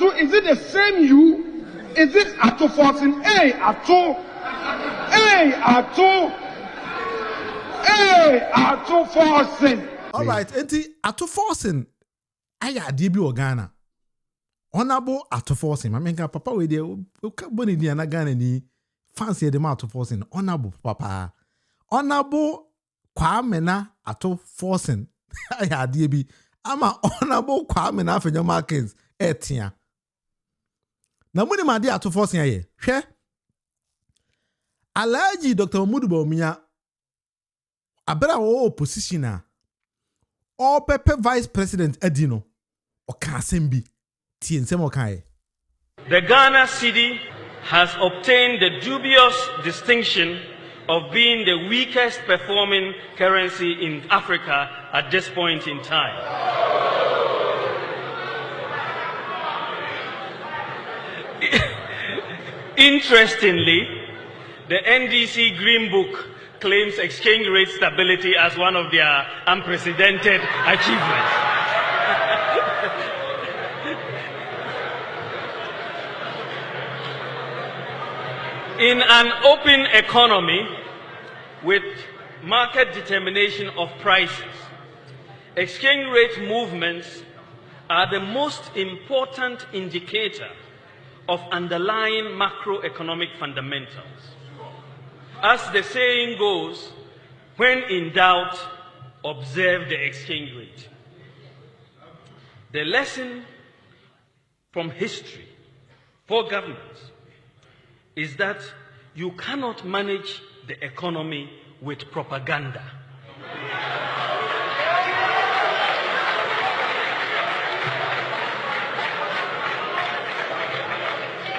Ato, is it the same you? Is it Ato forcing? Hey, Ato. Hey, Ato. Hey, Ato forcing. All right, enti Ato forcing. Aya DB Ogana. Honorable Ato forcing. I mean, papa we there. Boni di Ghana ni fancy the Ato forcing. Honorable papa. Honorable Kwame na Ato forcing. Aya DB. Ama honorable Kwame na Fenyo Markins. Etia. Na muni madi Ato forcing aye. Hwe. Alhaji Dr. Bawumia. Abra o opposition all Pepe Vice President Edino Okasembi Tiensem Okaye. The Ghana cedi has obtained the dubious distinction of being the weakest performing currency in Africa at this point in time. Interestingly, the NDC Green Book claims exchange rate stability as one of their unprecedented achievements. In an open economy with market determination of prices, exchange rate movements are the most important indicator of underlying macroeconomic fundamentals. As the saying goes, when in doubt, observe the exchange rate. The lesson from history for governments is that you cannot manage the economy with propaganda.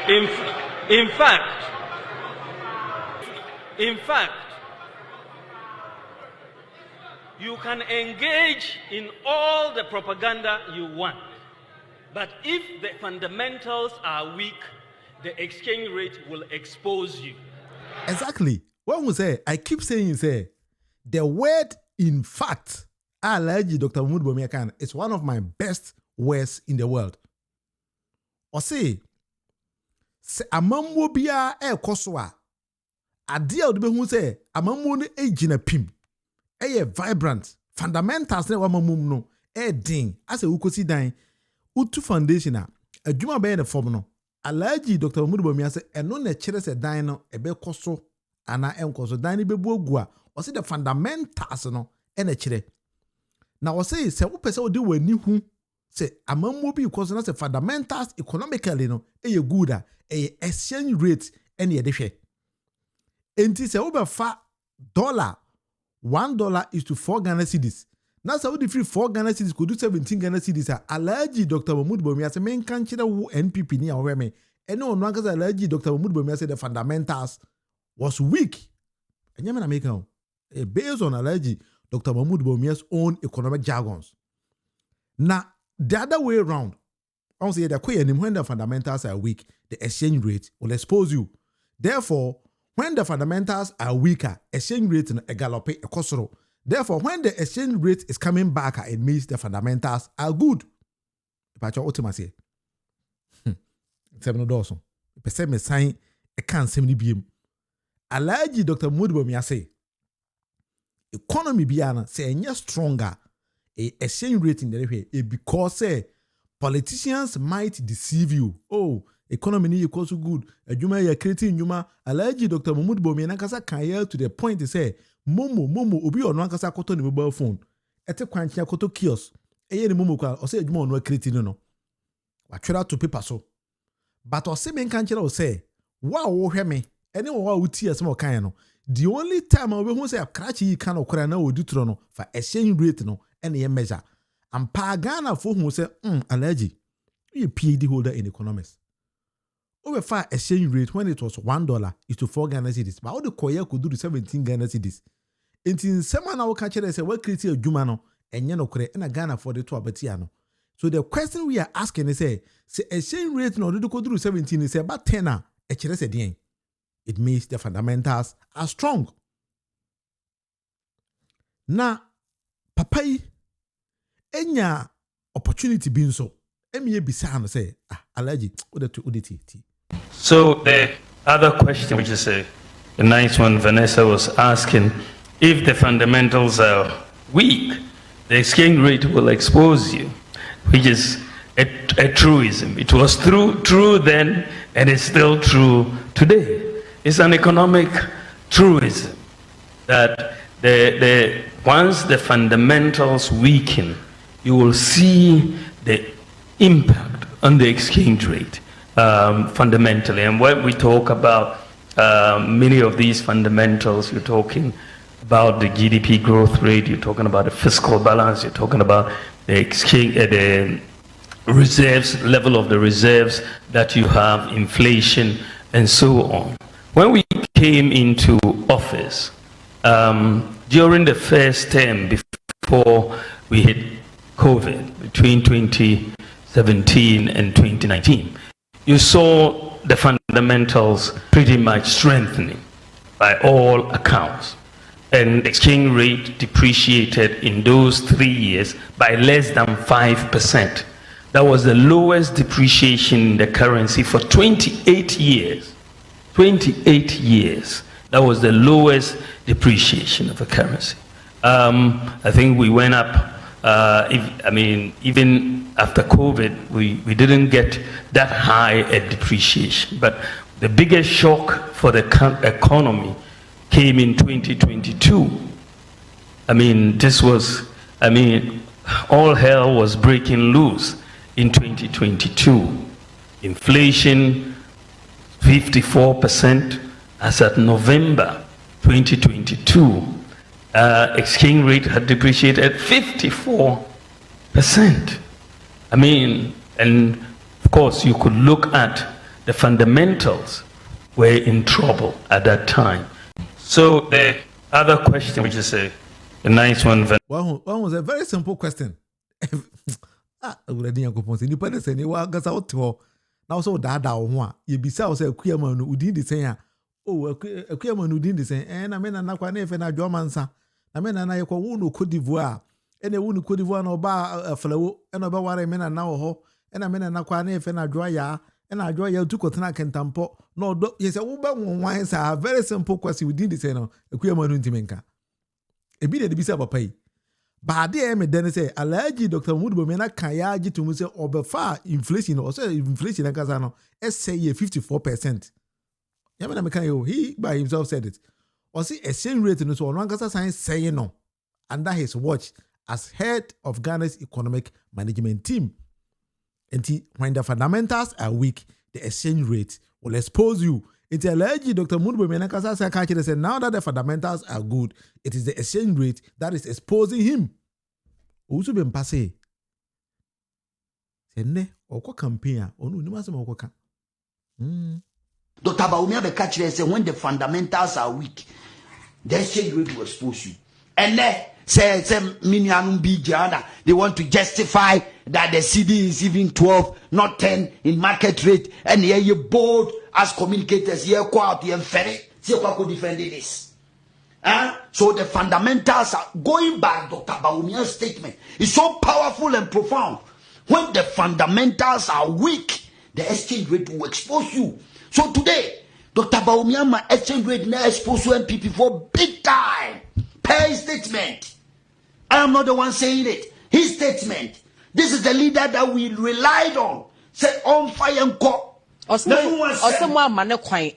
In fact, you can engage in all the propaganda you want, but if the fundamentals are weak, the exchange rate will expose you. Exactly. What we say, I keep saying, say, the word in fact, Alhaji Dr. Bawumia is one of my best words in the world. Or say amamwo bia ekoswa ade a odbehu say amamwo no ejina pim vibrant fundamentals na wamamum no din ase ukosi dan utu foundation a adwuma be na form no Alhaji Dr. Bawumia say eno na kire se dan no ebekoso ana enkoso dan ni bebu ogu a o say the fundamentals no na kire na o say se wo pese odi wani hu se amamwo bi koso na se fundamentals economically no good a exchange rate ene de hwe enti se wo be fa $1 is to 4 Ghana cedis. Now so the free 4 Ghana cedis could do 17 Ghana cedis. Alhaji Dr. Bawumia say men kan kire wo NPP ni awre me. Ene onu aka say Alhaji Dr. Bawumia say the fundamentals was weak. Enye me na make am. Based on Alhaji Dr. Bawumia's own economic jargons. Now the other way around, I say that when the fundamentals are weak, the exchange rate will expose you. Therefore, when the fundamentals are weaker, exchange rate in a galope a kosoro. Therefore, when the exchange rate is coming back, it means the fundamentals are good. But your ultimacy, seven dollars. Percent me sign a can 70 BM. Alhaji Dr. Bawumia say, economy biana say any stronger a exchange rate in the way because say politicians might deceive you. Oh, economy ni equals to good. Ajuma ya creating njuma. Alhaji Dr. Bawumia nankasa kan to the point to say momo obi ono ankasa koto ni mobile phone. Ete kwanchia koto kiosk. Eye ni momo kwa o say ajuma ono creating no. Wa twera to paper so. But o say men kan kira o say wa wo hwe me. Ene wo wa uti asem o kan no. The only time I will say a cratchy can okra na odi tro no for exchange rate no ene ye measure. And pa Ghana for who say Alhaji, you a PhD holder in economics. Over far exchange rate when it was $1 is to 4 Ghana cedis. But all the Korea could do the 17 Ghana cedis. In some man will catch it say what create a Jumano and yano kore and a Ghana for the 2 abatiano. So the question we are asking is say exchange rate no do go do 17 is about 10 a HRS. It means the fundamentals are strong. Now, papai, enya opportunity being so. emi ebisa no say allergy udeti. So the other question, which is a nice one, Vanessa was asking, if the fundamentals are weak, the exchange rate will expose you, which is a truism. It was true then, and it's still true today. It's an economic truism that once the fundamentals weaken, you will see the impact on the exchange rate fundamentally. And when we talk about many of these fundamentals, you're talking about the GDP growth rate, you're talking about the fiscal balance, you're talking about the exchange, the reserves, level of the reserves that you have, inflation, and so on. When we came into office, during the first term before we hit COVID, between 2017 and 2019, you saw the fundamentals pretty much strengthening by all accounts. And exchange rate depreciated in those 3 years by less than 5%. That was the lowest depreciation in the currency for 28 years. 28 years. That was the lowest depreciation of a currency. I think we went up, even after COVID, we didn't get that high a depreciation. But the biggest shock for the economy came in 2022. All hell was breaking loose in 2022. Inflation, 54% as at November 2022. Exchange rate had depreciated 54%. And of course, you could look at the fundamentals were in trouble at that time. So the other question, which is a nice one. One was a very simple question. Now so dada one, you be so say Kuyama no udin the same. Oh, Kuyama no udin the same. And I mean, na kwa nefe na Jomansa. I mean, na yekwa wunu Cote d'Ivoire. Ene wunu Cote d'Ivoire no ba flawo. Ene ba ware mena na ho. Ene mena na kwa nefe na joya. Ene joya tu kotena kentampo. No do yes wo ba won sa very simple question udin the same no. Kuyama no ntimenka. Ebi de bisa papa yi. Ba de me den say allergy Dr. Munufie na kan ya agi to mu say obefa inflation or say inflation kasa no say 54%. Yamena me kan yo he by himself said it. Or see exchange rate no so one kasa sign say no under his watch as head of Ghana's economic management team. And when the fundamentals are weak, the exchange rate will expose you. It's allergy Dr. Munufie na kasa say now that the fundamentals are good, it is the exchange rate that is exposing him. Also been passé. Sene oko campaign onu ni masema oko ka. Dr. Bawumia be catch say when the fundamentals are weak, the exchange rate will expose you. And then say minianum bi jana, they want to justify that the CD is even 12, not 10 in market rate, and here you bold as communicators here go out here ferry, see what could defend this. So the fundamentals are going by Dr. Bawumia's statement. It's so powerful and profound. When the fundamentals are weak, the exchange rate will expose you. So today, Dr. Bawumia, my exchange rate now expose you NPP for big time. Pay statement. I am not the one saying it. His statement. This is the leader that we relied on. Say on fire and call. Osemwa mane kwan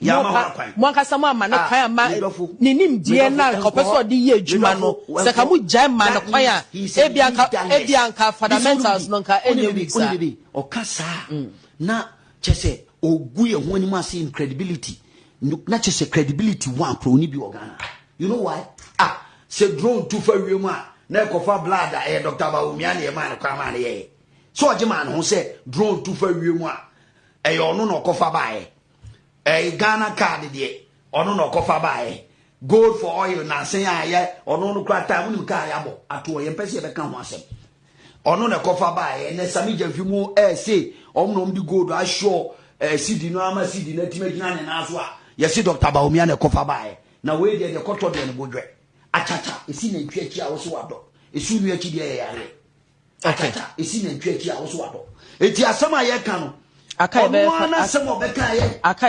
mwanka samwa mane kwan ama ninim die na kopeso de ye adwuma no se ka mu gyan mane kwan a ebianka fundamentals no nka enye wisa okasa na chese ogu ye ho ani ma say credibility na chese credibility one pro ni bi Ghana. You know why? Se drone tu fa wiem a na ekofa blood Dr. Bawumia na e man kwan ma na ye so ojeman ho say drone tu fa wiem a ono no kofa bae Ghana card de ono no kofa bae gold for oil na sen aye ono no krata mu ka ya bo ato ye mpese be kan ho asem ono no kofa bae na sami jamfimu say omno di gold assure CD no ama CD na timagina ne na so a ye see Dr. Bawumia na kofa bae na we de koto de no bodwe achacha esi na ntwachi a wo so wado esu nu achi de yare Okay. It's in a church also. It's a summer year canoe. Akai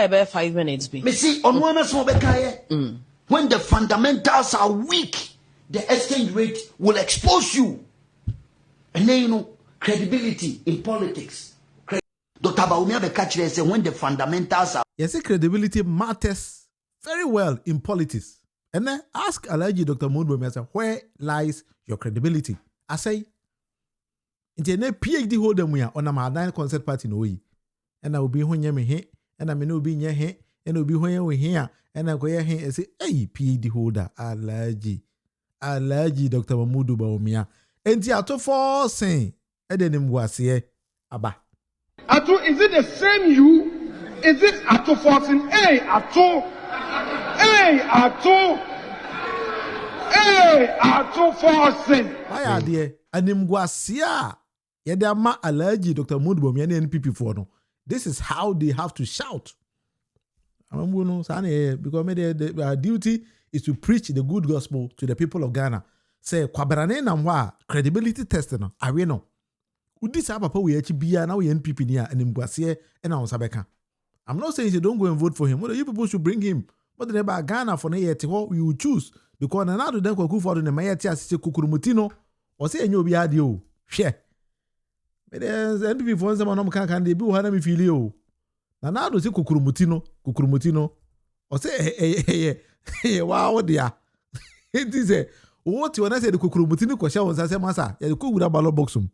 be 5 minutes be. Me see on one small bekaye. When the fundamentals are weak, the exchange rate will expose you. And then you know credibility in politics. Dr. Bawumia Bekachire said when the fundamentals are yes, credibility matters very well in politics. And then ask Alhaji Dr. Munufie, where lies your credibility? I say, it's a PhD holder on a Madan concert party no way. And I will be when you me and I may not be near here, and will be when we here, and I go here and say, hey, PhD holder, Alhaji Dr. Mamudu Bawumia. And the auto for saying, and then him was here, Abba. Ato, is it the same you? Is it Ato forcing? Hey, Ato! Hey, Ato! Hey, Ato forcing! Why are there? And him was here. Yedama Alhaji Dr. Mamudu Bawumia and NPP for no. This is how they have to shout. Because their duty is to preach the good gospel to the people of Ghana. Say, kwabarane namwa credibility testing. I know. Udi sa papa we HBA now we NPP near and Mgwasie and our Sabeka. I'm not saying you don't go and vote for him. Well, you people should bring him. But the about Ghana for what you choose. Because now the Denko for the Mayati as Kukurumutino or say you be adio. Share. But there's NPP for someone can they be one me feel you. Now do say Kukurumutino or say wow dear. It is a what you want to say the Kukurumutino question was as a massa. You could with a ballot boxum.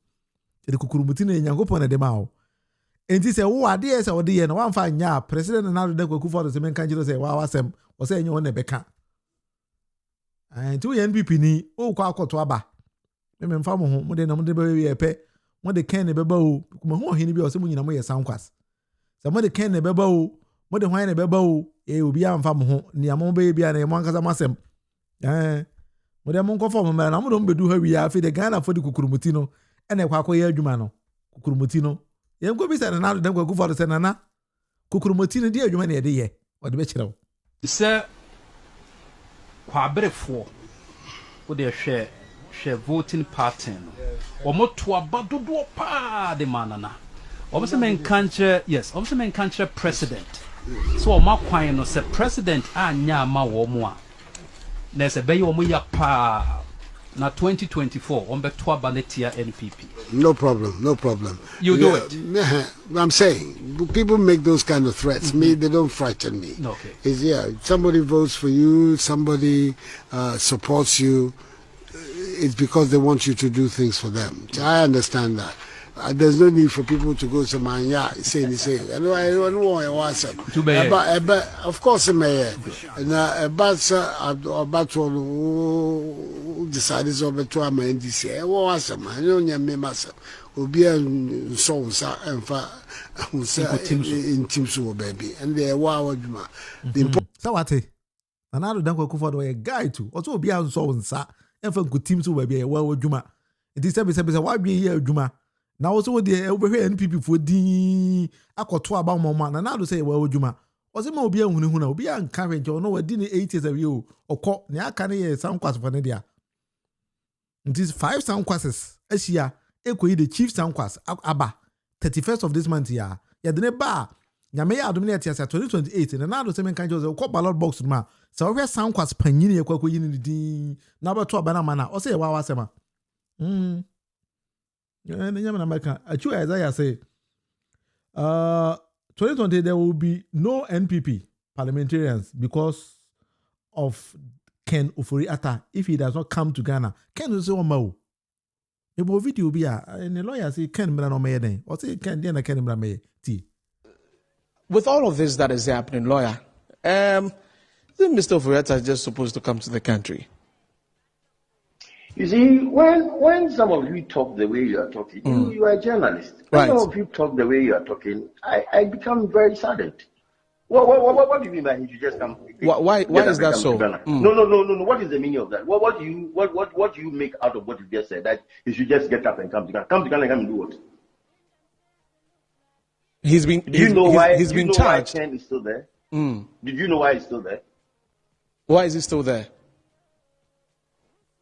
The Kukurumutino in Yankopon de Mao. And he said, oh, I dear, so dear, no one fine ya, President and now the Denko for the same country say, wow, I am, or say you want a becca. And 2 NPP ni, oh, quack to Abba. Women farm home, when they know the baby a pet, when they can a bebo, who he be or someone in a way sound quas. Somebody can a bebo, when the wine a bebo, it will be a farm home, near Mon baby and a monk as a massam. When the monk for man, I'm going to do her, we are for the Ghana for the Kukurumutino. And a quack way, Jumano, Kukurumutino. You go be said another them go for the Senana. Kukurumutino, dear, you many a day, or the bachelor. Sir, Quabrefo, would they share voting pattern or more to a badudo pa de manana. Obviously, men country, yes, obviously, men country president. So, my quine was a president and Yama Womwa. There's a bay or Muya pa. Now 2024, on back to a Baletia NPP. No problem. You do it. I'm saying people make those kind of threats. Me, they don't frighten me. Okay. It's somebody votes for you, somebody supports you. It's because they want you to do things for them. I understand that. There's no need for people to go to Manya saying. I don't want to watch them. Of course, mayor. About to decide to a man this year. I don't know myself. Obi so and in teams baby. And they wow. So what? And I don't go for a guy too. Also, be out so and sa and for good teams who be a well Juma. It is why be here Juma. Now also the over here NPP for the akɔto aba mama na na do say well adwuma ɔse ma obi ahunu obi encourage or no we di 80s of you ɔkɔ ne aka ne ye sound class for ne dia. It is 5 sound classes asia ekoyi the chief sound class aba 31st of this month ya de ne ba nyame ya adom ne tia 2028 na na do say men kan jo ɔkɔ ballot box ma so we sound class panyin ye kwakoyi ne din na ba to aba na mana ɔse wa wasema Isaiah say 2020 there will be no NPP parliamentarians because of Ken Ofori-Atta if he does not come to Ghana. Ken will say one Ebo video be and the lawyer say Ken Mra no me den. Or say Ken den Ken Mra me ti. With all of this that is happening, lawyer, Mr. Ofori-Atta is just supposed to come to the country. You see, when some of you talk the way you are talking, you are a journalist. When some of you talk the way you are talking, I become very saddened. What do you mean by he should just come? Why is that so? No. What is the meaning of that? What do you make out of what you just said? That he should just get up and come to Ghana. Come to Ghana and come and do what? He's been charged. Why Ken is still there? Did you know why he's still there? Why is he still there?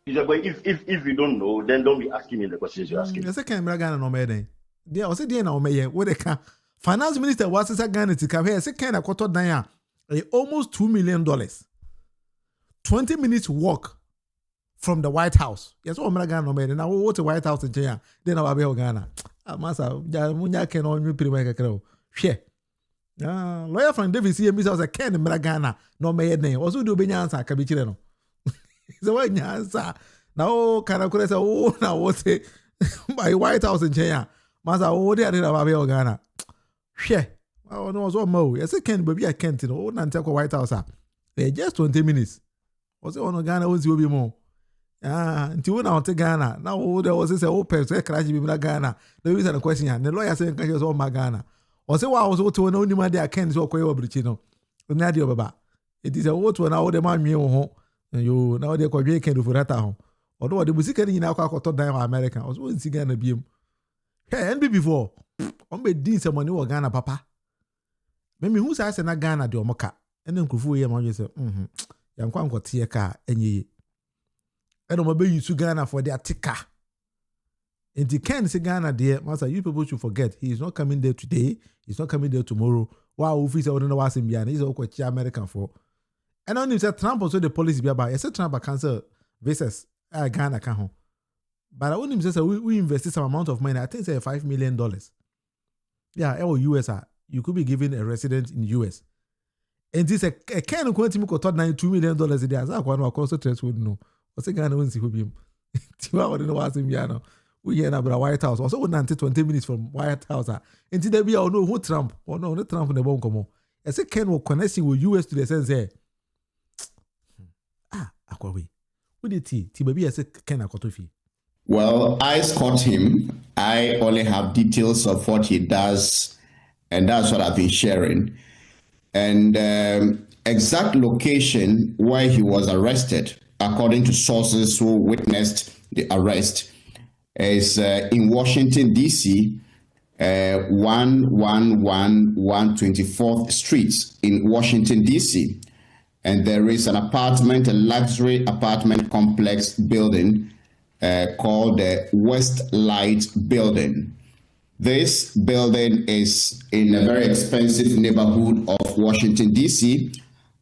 He said, but if you don't know, then don't be asking me the questions you're asking. The second Ghana no me there was there na me what they can. Finance minister was Ghana to come here. Second quarter dan almost $2 million. 20 minutes walk from the White House. Yes, what Ghana no me. Now what the White House in Kenya? Then I will be Ghana. Masa, munya ken on you prima kakro. Share. Lawyer from Davis EMBARRASED was a Ken Ghana no me name. Also do be nyansa kabichire no. So what nyansa? Now kana kure say oh na what say by White House in Kenya. Masa oh dey na ba be Ghana. Share. Oh no so mo. Yes Ken baby I Kent no. Oh na take White House ah. Just 20 minutes. Also on Ghana won't be more. Until when I want to Ghana. Now there was say oh person crash be na Ghana. The reason the question the lawyer say can just all my Ghana. Or say wow so to no ni ma dey Ken so koye obrichi no. Na dey baba. It is a what when now the man me ho. You now they kwa Ken for that ho. Although the music ni na kwa to dan America. Also in Ghana biem. Hey, NB before. On be din some money wo Ghana papa. Me who say na Ghana de omoka. Ene nkufu ye ma say yankwa nkote ka enye. Eno mabe use Ghana for their ticker. And the Ken say Ghana there, master, you people should forget. He is not coming there today. He's not coming there tomorrow. Wow, officer don't know what's in Biana. He's all quite American for. And only say Trump also the policy be about. I said Trump cancel visas Ghana can home. But I only say we invested some amount of money. I think say $5 million. Yeah, or US you could be given a resident in US. And this a Ken who quote me got $2 million a day. As I want to also would know. What's a Ghana won't see who be him. Tiwa wouldn't know what's in Biana. We hear about White House. Also, we 20 minutes from White House. And today we all know who Trump. Or no, not Trump in the bomb come on. I say Ken will connecting with US to the sense here. Akwawe. What did he? Baby, I say Ken akotofi. Well, I caught him. I only have details of what he does, and that's what I've been sharing. And exact location where he was arrested, according to sources who witnessed the arrest, is in Washington, D.C., 124th Street in Washington, D.C. And there is an apartment, a luxury apartment complex building called the Westlight Building. This building is in a very expensive neighborhood of Washington, D.C.,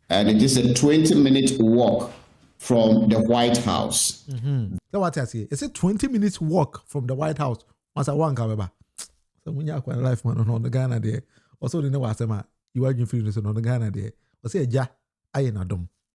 and it is a 20-minute walk from the White House. That's what I say. It's a 20 minutes walk from the White House. Once I want to so when you have life man on the Ghana there. Also, you know what I say, you are doing free on the Ghana there. I say, ja, I ain't a dumb.